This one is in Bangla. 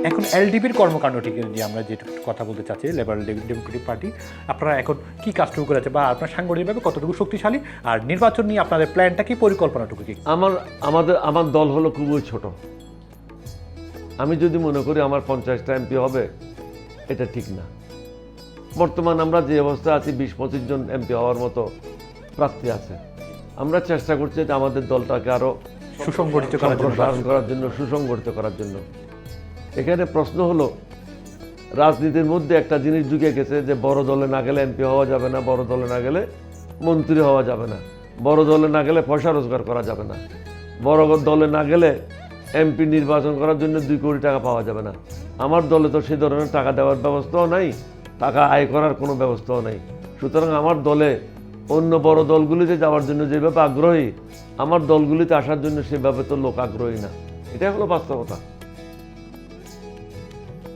এখন এলডিপির কর্মকাণ্ডটিকে নিয়ে আমরা যেটা কথা বলতে চাচ্ছি, লেবারেল ডেমোক্রেটিক পার্টি, আপনারা এখন কি কাজটুকু করেছে বা আপনার সাংগঠনিকভাবে কতটুকু শক্তিশালী, আর নির্বাচন নিয়ে আপনাদের প্ল্যানটা কি, পরিকল্পনাটুকু কি? আমার দল হলো খুবই ছোট। আমি যদি মনে করি আমার 50টা এমপি হবে, এটা ঠিক না। বর্তমান আমরা যে অবস্থা আছি, 20-25 জন এমপি হওয়ার মতো প্রার্থী আছে। আমরা চেষ্টা করছি যে আমাদের দলটাকে আরো সুসংগঠিত করার জন্য, সুসংগঠিত করার জন্য। এখানে প্রশ্ন হলো, রাজনীতির মধ্যে একটা জিনিস ঢুকে গেছে যে বড় দলে না গেলে এমপি হওয়া যাবে না, বড় দলে না গেলে মন্ত্রী হওয়া যাবে না, বড় দলে না গেলে পয়সা রোজগার করা যাবে না, বড় দলে না গেলে এমপি নির্বাচন করার জন্য 2 কোটি টাকা পাওয়া যাবে না। আমার দলে তো সেই ধরনের টাকা দেওয়ার ব্যবস্থাও নাই, টাকা আয় করার কোনো ব্যবস্থাও নাই। সুতরাং আমার দলে অন্য বড় দলগুলিতে যাওয়ার জন্য যেভাবে আগ্রহী, আমার দলগুলিতে আসার জন্য সেভাবে তো লোক আগ্রহী না। এটাই হলো বাস্তবতা।